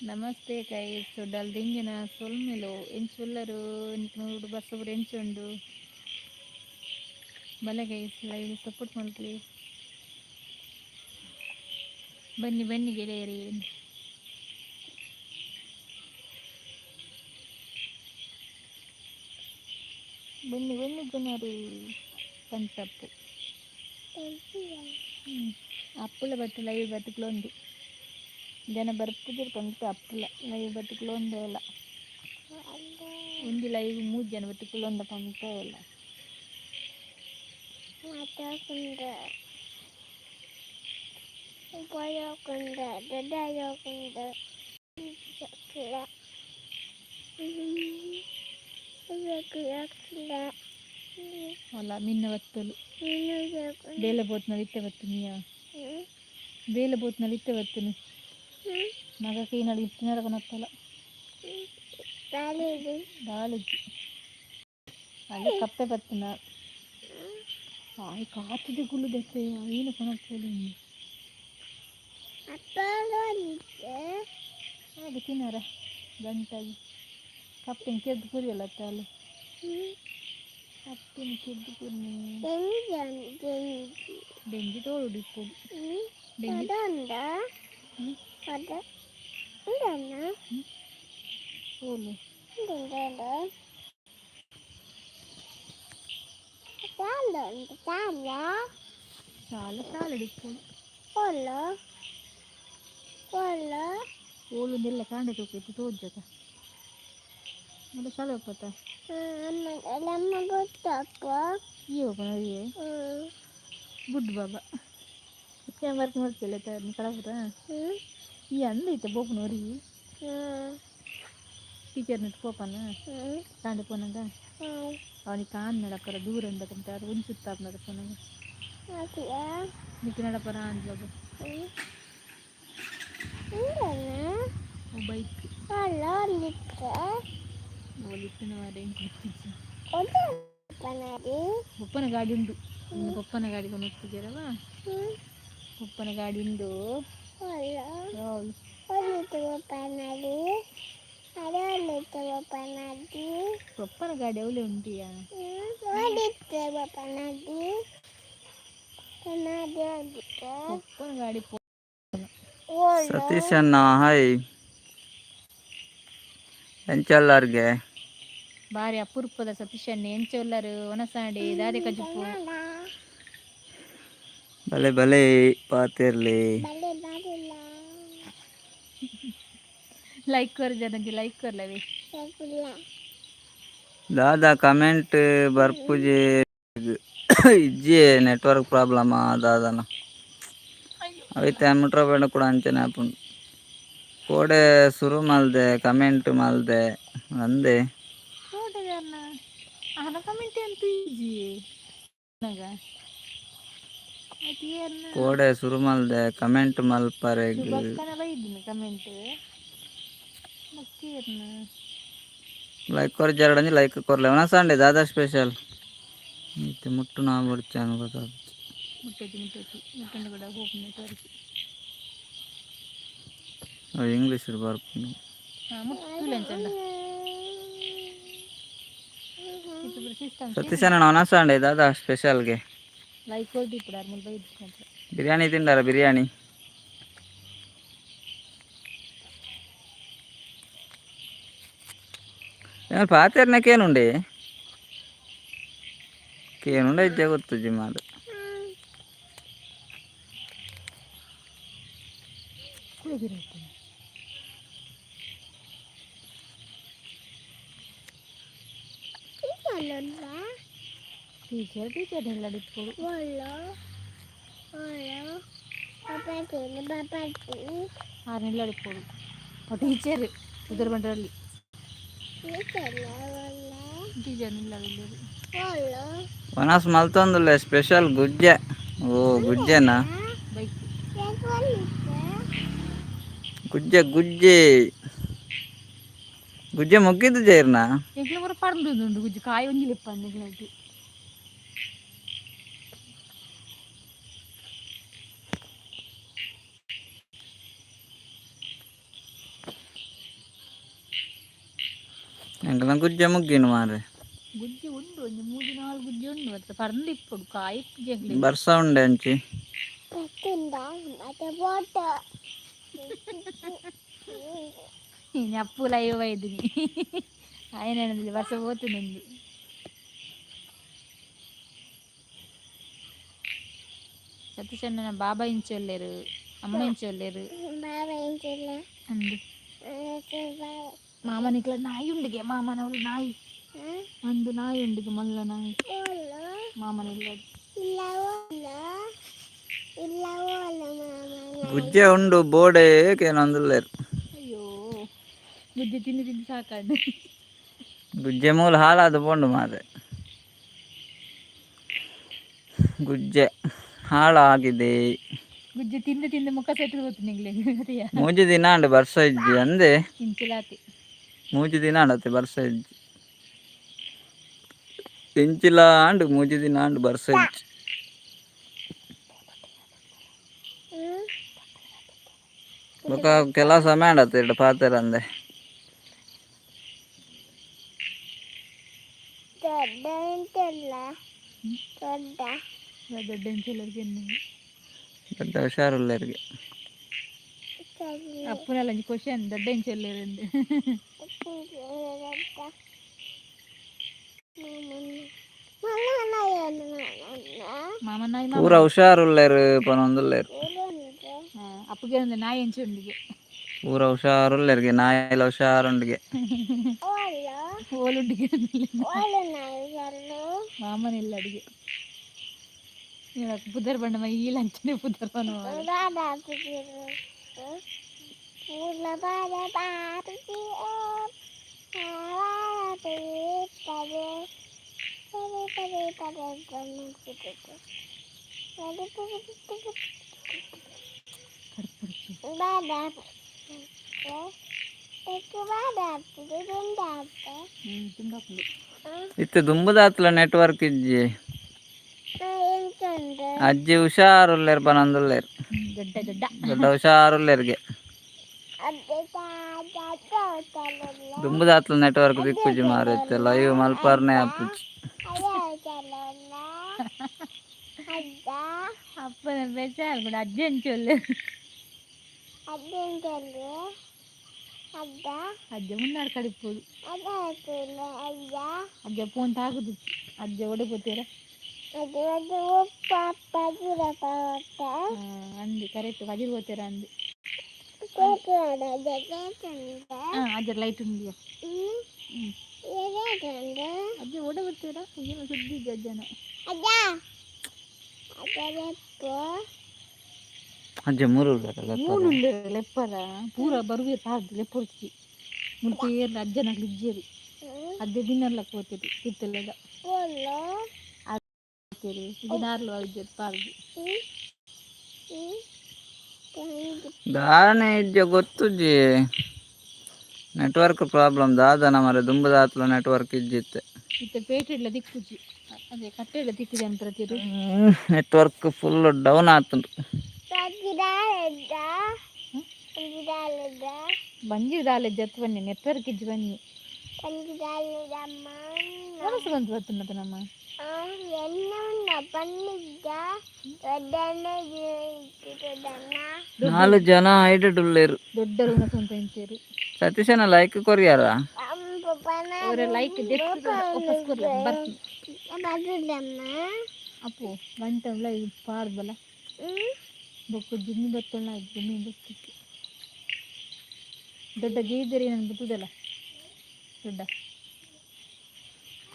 ನಮಸ್ತೆ ಗೈಸ್. ಸೊಡ್ಡಲ್ ದಿಂಗಿನ ಸೊಲ್ಮೆಲು ಎಂಚುಲ್ಲರು ನೂರು ಬಸ್ಸೊಬ್ರು ಎಂಚುಂಡು ಬಲೆ ಗೈಸ್. ಲೈವ್ ಸಪೋರ್ಟ್ ಮಾಡ್ತೀವಿ. ಬನ್ನಿ ಬನ್ನಿ ಗೆಳೆಯರಿ. ಬನ್ನಿ ಬನ್ನಿ ಜನರು. ಪಂಚಪ್ಪು ಅಪ್ಪುಲ ಬಟ್ಟು ಲೈವ್ ಬಟ್ಟುಕ್ಲೊಂದು ಜನ ಬರ್ತಿದ್ರು ಪಂಚ ಅಪ್ಪುಲ ಲೈವ್ ಬಟ್ಟುಕ್ಲೊಂದು ಎಲ್ಲ ಒಂದು ಲೈವ್ 3 ಜನ ಬಟ್ಟುಕ್ಲೊಂದ ಪಂಚ ಎಲ್ಲ ಅಲ್ಲ ಮಿನ್ನ ಬತ್ತಲು ಬೇಲೆ ಬೋತ್ನಲ್ಲಿ ಇತ್ತೆ ಬತ್ತು ನೀಯ ಬೇಲೆ ಬೋತ್ನಲ್ಲಿ ಇತ್ತೆ ಬತ್ತನು ಮಗ ಕೈನಲ್ಲಿ ಇತ್ತಿನ ಕನತ್ತಲ್ಲ ದಾಳಿಜಿ ಹಾಗೆ ಕಪ್ಪೆ ಬತ್ತನ ಹಾಗೆ ಕಾತಿದೆ ಗುಳ್ಳು ದೆತ್ತೆ ಏನು ಕನತ್ತಲು ಹಾಗೆ ತಿನ್ನಾರ ಗಂಟಾಗಿ ಕಪ್ಪೆನ ಕೆದ್ದು ಕುರಿಯಲ್ಲ ಅಲ್ಲ ಕಪ್ಪೆನ ಕೆದ್ದು ಕುರಿ ಡೆಂಗಿ ತೋಡು ಇಪ್ಪದು ಡೆಂಗಿ ಓಲು ಸಾಲ ಸಾಲಡಿಪ್ಪದು ಓಲುಂದೆಲ್ಲ ಕಾಂಡೆ ತೂಕೈತಿ ತೋಜಕ ಮತ್ತೆ ಸಲಪತ್ತ iyo panadiye ಗುಡ್ ಬಾಬಾ ಕ್ಯಾಮರ್ಕ್ ನೋಡ್ತಿಲ್ಲ ತರ ಕಳಪುರ ಈ ಅಂದೈತೆ ಬೋಪನವ್ರಿ ಟೀಚರ್ ನೆಟ್ ಪೋಪನ ಕಾಂಡೆ ಪೋನಂಗ ಅವನಿಗೆ ಕಾನ್ ನಡಪರ ದೂರ ಅಂದಕಂತ ಅದು ಒಂದು ಸುತ್ತಾಪ್ ನಡಪನಂಗ ನಿಕ್ಕೆ ನಡಪರ ಅಂದ್ಲಗ ಬೈಕ್ ಓಲಿತ್ತಿನ ಮಾರೆ ಪಪ್ಪನ ಗಾಡಿ ಉಂಟು ಇನ್ನು ಪಪ್ಪನ ಗಾಡಿ ಕೊಂಡು ಹೋಗ್ತಿದ್ದೀರವ ಪಪ್ಪನ ಗಾಡಿ ಉಂಟು ಪಪ್ಪನ ಗಾಡಿ ಅವಳೆ ಉಂಟಿಯಾ ಪಪ್ಪನ ಗಾಡಿ ಸತೀಶ್ ಅಣ್ಣ ಹಾಯ್ ಎಂಚಲ್ಲಾರ್ಗೆ ಬಾರಿ ಅಪೂರ್ವದ ಸತೀಶಣ್ಣ ಎಂಚೊಲ್ಲರು ಒಣಸಾಡಿ ದಾದೆ ಕಜುಪು ಬಲೆ ಬಲೆ ಪಾತಿರ್ಲಿ ಲೈಕ್ कर ಜನಗೆ ಲೈಕ್ करलवे ದಾದಾ ಕಮೆಂಟ್ ಬರ್ಪುಜಿ ಇಜ್ಜಿ ನೆಟ್ವರ್ಕ್ ಪ್ರಾಬ್ಲಮ್ ದಾದನ ಅವೈತೆ ಮುಟ್ರ ಬೇಡ ಕೂಡ ಅಂಚನೆ ಆಪುಂಡು ಕೋಡೆ ಶುರು ಮಲ್ದೆ ಕಮೆಂಟ್ ಮಲ್ದೆ ಅಂದೆ ನೋಡಿದನ್ನ ಆನ ಕಮೆಂಟ್ ಅಂತೂ ಈಜಿ ನಗ ಕೋಡೆ ಶುರು ಮಲ್ದೆ ಕಮೆಂಟ್ ಮಲ್ಪರೆಗ್ ಬಕ್ಕನ ಬೈದಿನಿ ಕಮೆಂಟ್ ಮಕ್ಕೀರ್ನ ಲೈಕ್ ಕೊರ್ ಜರಡಂಜಿ ಲೈಕ್ ಕೊರ್ಲೆ ಒಣ ಸಂಡೆ ದಾದಾ ಸ್ಪೆಷಲ್ ಮತ್ತೆ ಮುಟ್ಟು ನಾ ಬಿಡ್ಚಾನು ಗೊತ್ತಾಗ ಮುಟ್ಟೈತಿ ಮುಟ್ಟಂಡು ಕೂಡ ಹೋಗ್ನೆ ತೋರಿಸಿ ಇಂಗ್ಲೀಷ್ ಬರ್ಪುಂಡು ಮುಟ್ಟುಲೆಂಚಂಡ ಸತೀಶಣ್ಣ ಒಣ ಸಂಡೆ ದಾದಾ ಸ್ಪೆಷಲ್ಗೆ ಲೈಕ್ ಕೊಡ್ದಿ ಕೂಡ ಆರ್ಮೇಲೆ ಬೈದು ಬಿರಿಯಾನಿ ತಿಂದಾರ ಬಿರಿಯಾನಿ ಪಾತೆರ್ನಕ್ಕೇನುಂಡೆ ಕೇನುಂಡೆ ಇಜ್ಜೆ ಗೊತ್ತು ಜಿಮಾಡು ಟೀಚರ್ ಎಲ್ಲ ಇಟ್ಕೊಳ್ಳು ಆರ್ನೆಲ್ಲ ಇಟ್ಕೊಳ್ಳು ಟೀಚರ್ ಉದರ ಬಂಡರಲ್ಲಿ ಟೀಚರ್ ಇಲ್ಲ ಒನಸ್ ಮಲ್ತೊಂದುಲ್ಲೆ ಸ್ಪೆಷಲ್ ಗುಜ್ಜೆ ಓ ಗುಜ್ಜೆನಾ ಬೈಕ್ ಗುಜ್ಜೆ ಗುಜ್ಜೆ ಗುಜ್ಜೆ ಮುಗ್ಗಿದ್ದು ಜೈರ್ನ ಎಂಕ್ಲೆ ಪೂರ ಪರ್ದುಂಡು ಗುಜ್ಜೆ ಕಾಯಿ ಒಂಜಿಲೆಪ್ಪ ಅಂದ್ಲೈತಿ ಎಂಕಲ್ನ ಗುಜ್ಜೆ ಮುಗ್ಗಿನ ಮಾರೆ ಗುಜ್ಜಿ ಉಂಡು ಒಂದು 3-4 ಗುಜ್ಜಿ ಉಂಡು ಮತ್ತೆ ಪರ್ಂದಿಪ್ಪಡು ಕಾಯಿ ಜಗ್ಲಿ ಬರ್ಸ ಉಂಡೆ ಅಂಚಿ అప్పులు అయ్యేది ఆయన వర్ష పోతుంది సతీష్ అన్న బాబాయ్ ఇంచోళ్ళారు అమ్మ ఇంచోళ్ళారు అంది మామ నీకు నాయి ఉండిగే మామ నవ్వులు నాయి అందు నాయి ఉండిగే మళ్ళీ నాయి మామ నిల్లాడు ಗುಜ್ಜೆ ಉಂಡು ಬೋಡೆ ಏನಂದಿಲ್ಲೇರು ಅಯ್ಯೋ ಗುಜ್ಜೆ ತಿಂದು ತಿಂದು ಸಾಕಾಡು ಗುಜ್ಜೆ ಮೂಲ ಹಾಳಾದ ಬೋಂಡು ಮಾರೆ ಗುಜ್ಜೆ ಹಾಳಾಗಿದೆ ಗುಜ್ಜೆ ತಿಂದು ತಿಂದು ಮುಖ ಸೆಟ್ಟು ಹೋಗ್ತು ನಿಂಗ್ಲೆ ಮೂಜಿ ದಿನ ಅಂಡು ಬರ್ಸ ಇಜ್ಜಿ ಅಂದೆ ಇಂಚಿಲಾತಿ ಮೂಜಿ ದಿನ ಅಂಡತ್ತೆ ಬರ್ಸ ಇಜ್ಜಿ ಇಂಚಿಲ ಅಂಡು ಮೂಜಿ ದಿನ ಅಂಡು ಬರ್ಸ ಇಜ್ಜಿ ఒక ಕೆಲಸ ಮಾಡತ್ತೆ ಇಡು ಪಾತೆರಂದೆ ದೊಡ್ಡ ಹುಷಾರುಳ್ಳರಿಗೆ ಅಪ್ಪನೆಲ್ಲ ಕ್ವಶನ್ ದೊಡ್ಡ ಎಂಚೊಲ್ಲೇರಂದು ಮಾಮನಾಯಿ ಪೂರ ಹುಷಾರುಳ್ಳೇರು ಪನೊಂದುಳ್ಳೇರು ಅಪ್ಪಗೆ ಒಂದು ನಾಯಿ ಎಂಚುಂಡಿಗೆ ಪೂರ ಹುಷಾರುಳ್ಳೇರಿಗೆ ನಾಯೆಲ್ಲ ಹುಷಾರುಂಡಿಗೆ ಓಲುಂಡಿಗೆ ಮಾಮನಿಲ್ಲ ಅಡಿಗೆ ಹೇಳಕ್ ಪುದರ್ ಬಣ್ಣ ಮೈ ಈ ಲಂಚನೆ ಪುದರ್ ಬಣ್ಣ ಇತ್ತೆ ದುಂಬುದಾತ್ಲ ನೆಟ್ವರ್ಕ್ ಇಜ್ಜಿ ಅಜ್ಜಿ ಹುಷಾರುಳ್ಳೇರು ಪನೊಂದುಳ್ಳೇರು ದೊಡ್ಡ ಹುಷಾರುಳ್ಳೇರಿಗೆ ದುಂಬುದಾತ್ಲ ನೆಟ್ವರ್ಕ್ ದಿಕ್ಕುಜಿ ಮಾರೈತೆ ಲೈವ್ ಮಲ್ಪರ್ನೆ ಆಪುಜಿ ಅಪ್ಪನ ಬೇಚಾರು ಕೂಡ ಅಜ್ಜಿ ಎಂಚೊಲ್ಲೆ ಅಜ್ಜ ಮುನ್ನಾಡು ಕಡಿಪೋದು ಅಜ್ಜ ಫೋನ್ ತಾಗುದು ಅಜ್ಜ ಒಡಗೋತೀರ ಅಂದಿ ಕರೆಕ್ಟ್ ವಜಿರ್ ಹೋಗ್ತೀರ ಅಂದಿ ಅಜ್ಜ ಲೈಟ್ ಉಂಡಿಯ ಅಜ್ಜ ಒಡಗೋತೀರ ಏನು ಸುದ್ದಿ ಅಜ್ಜನ ಅಜ್ಜ ಮೂರು ಲೆಪ್ಪರ ಪೂರ ಬರುವೆ ಪಾರ್ದು ಲೆಪ್ಪರ್ತಿ ಮುಲ್ಪಿ ಏರ್ಲ ಅಜ್ಜನಾಗ್ಲಿ ಇಜ್ಜೇರಿ ಅಜ್ಜ ದಿನರ್ಲಕ್ ಹೋಗ್ತೀರಿ ಕಿತ್ತಲೆಗ ಇದು ನಾರ್ಲು ಇಜ್ಜದ ಪಾರ್ದು ದಾನೆ ಇಜ್ಜ ಗೊತ್ತುಜ್ಜಿ ನೆಟ್ವರ್ಕ್ ಪ್ರಾಬ್ಲಮ್ ದಾದನ ಮರ ದುಂಬದಾತ್ಲ ನೆಟ್ವರ್ಕ್ ಇಜ್ಜಿತ್ತೆ ಇತ್ತೆ ಪೇಟೆಡ್ಲ ದಿಕ್ಕುಜಿ ಅದೇ ಕಟ್ಟೆಡ್ಲ ದಿಕ್ಕಿದೆ ಅಂತ ತಿರು ನೆಟ್ವರ್ಕ್ ಫುಲ್ ಡೌನ್ ಆತುಂಡು ಬಂಜಿದಾಲೆ ಜತ್ ಬನ್ನಿ ನೆಟ್ವರ್ಕ್ ಇಜ್ಜಿ ಬನ್ನಿ ಮನಸ್ಸು ಬಂತು ಬರ್ತುಂಡ ನಮ್ಮ ನಾಲ್ಕು ಜನ ಐಡುಳ್ಳೇರು ದೊಡ್ಡ ರೂಮ ಸ್ವಂತ ಇಂಚೇರು ಸತೀಶನ ಲೈಕ್ ಕೊರಿಯಾರ ಅವರ ಲೈಕ್ ವಾಪಸ್ ಕೊರ್ಲ ಬರ್ತಿ ಅಪ್ಪು ಗಂಟೆ ಲೈವ್ ಪಾರ್ಬಲ ಬೊಕ್ಕು ಜಿಮ್ಮಿ ಬತ್ತೊಳ್ಳ ಜಿಮ್ಮಿ ಬತ್ತಿತ್ತು ದೊಡ್ಡ ಗೀದರಿ ನನ್ಗೆ ಗೊತ್ತದಲ್ಲ ದೊಡ್ಡ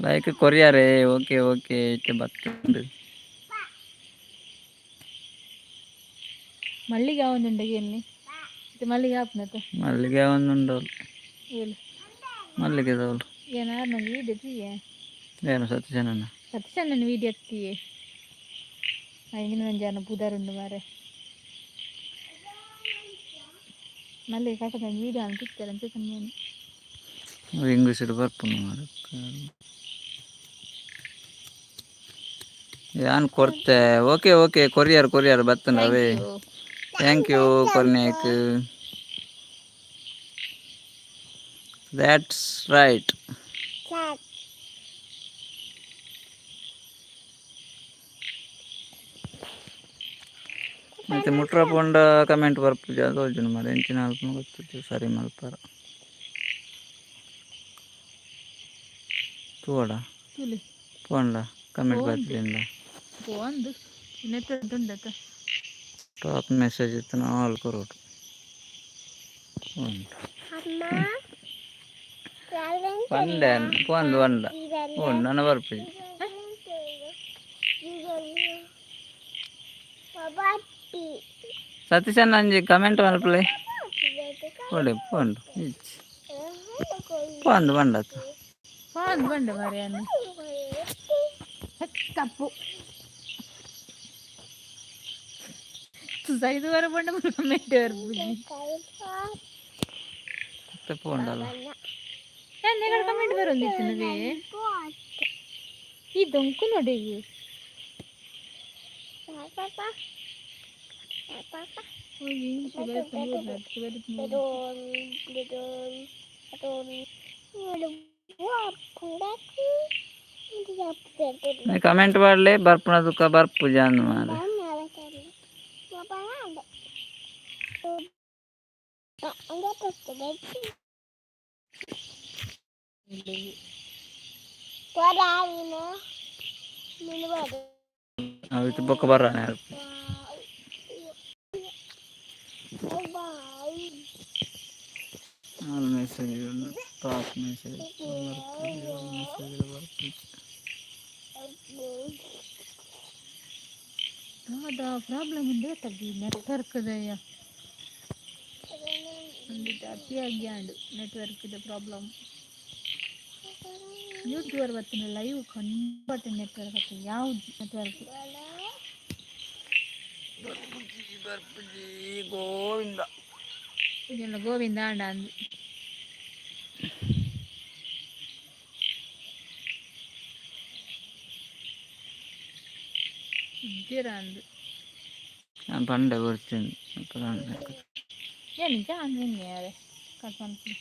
ಲೈಕ್ ಕೊರಿಯಾರೆ ಓಕೆ ಓಕೆ ಇತ್ತೆ ಬತ್ತುಂಡು ಮಲ್ಲಿಗೆ ಒಂದುಂಡೆ ಎಲ್ಲಿ ಮಲ್ಲಿಗೆ ಆಪ್ನತ ಮಲ್ಲಿಗೆ ಒಂದುಂಡು ಹೇಳು ಮಲ್ಲಿಗೆ ತೋಲು ಏನಾರು ನಂಗೆ ವೀಡಿಯೋ ಎತ್ತೀಯೇ ಏನು ಸತ್ಯಸಣ್ಣನ ವೀಡಿಯೋ ಎತ್ತೀಯೇ ಹಂಗಿನ ಒಂದು ಜನ ಪುದಾರುಂಡು ಮಾರೆ ಮಲ್ಲಿಗೆ ಕಾಕ ನಂಗೆ ವೀಡಿಯೋ ಅಂತ ಇರ್ತಾರೆ ಅಂತ ಕಮ್ಮಿ ಇಂಗ್ಲೀಷ್ ಬರ್ಪುನು ಮಾರ ಯಾನ್ ಕೊಡ್ತೆ ಓಕೆ ಓಕೆ ಕೊರಿಯರ್ ಬರ್ತನವೇ ಥ್ಯಾಂಕ್ ಯು ಕೊರ್ನೇಕ್ ದ್ಯಾಟ್ಸ್ ರೈಟ್ ಮತ್ತೆ ಮುಟ್ರ ಪೋಂಡ ಕಮೆಂಟ್ ಬರ್ಪುಜಿ ಅದು ತೋಜುನು ಮರ ಎಂಚಿನ ಅಲ್ಪ ಗೊತ್ತು ಸರಿ ಮಲ್ಪಾರ ತೂವಡ ತುಲಿ ಪೋಂಡ ಕಮೆಂಟ್ ಬರ್ತಿದ್ದ ಒಂದು ನೆತ್ತುಂಡತ ಟಾಪ್ ಮೆಸೇಜ್ ಇತ್ತು ನಾವು ಆಲ್ ಕೊರೋಟು ಪಂಡೆ ಪೋಂದು ಒಂಡ ಉಂಡು ನನ್ನ ಬರ್ಪುಜಿ ಸತೀಶ್ ಅಣ್ಣ ಅಂಜಿ ಕಮೆಂಟ್ ಮಲ್ಪಲೆ ಕೊಡೆ ಪೋಂಡು ಇಚ್ಚಿ ಪೋಂದು ಬಂಡತ್ತು ಪೋಂದು ಬಂಡ ಮರೆಯನ್ನು ತಪ್ಪು ಸೈದು ವರ ಬಂಡ ಕಮೆಂಟ್ ಬರ್ಬುಜಿ ತಪ್ಪು ಉಂಡಲ್ಲ നിങ്ങൾ കമന്റ് ಬರೊಂದಿತ್ತಿನವೇ ಈ ದೊಂಕು ನೋಡಿ ಕಮೆಂಟ್ ಮಾಡಲಿ ಬರ್ಪುನ ದುಃಖ ಬರ್ಪು ಜಾನ್ ಮಾರ itu bawa kebaran ya message top message ada problem ഉണ്ട് tapi network daya ಅಂದಿಟ್ಟು ಅತಿಯಾಗಿ ಆಂಡು ನೆಟ್ವರ್ಕ್ದ ಪ್ರಾಬ್ಲಮ್ ಯೂಟ್ಯೂಬರ್ ಬರ್ತೀನಿ ಲೈವ್ ಕಂಬಟ್ಟೆ ನೆಟ್ವರ್ಕ್ ಆಗ್ತದೆ ಯಾವುದು ನೆಟ್ವರ್ಕ್ ಗೋವಿಂದ ಇದೆಲ್ಲ ಗೋವಿಂದ ಆಂಡ ಅಂದು ಇದ್ದೀರ ಅಂದು ನಾನು ಪಂಡೆ ಬರ್ತೀನಿ ಏನಿಂಚ ಅಂದ್ರೆ ಕಟ್ ಮಾಡ್ತೀನಿ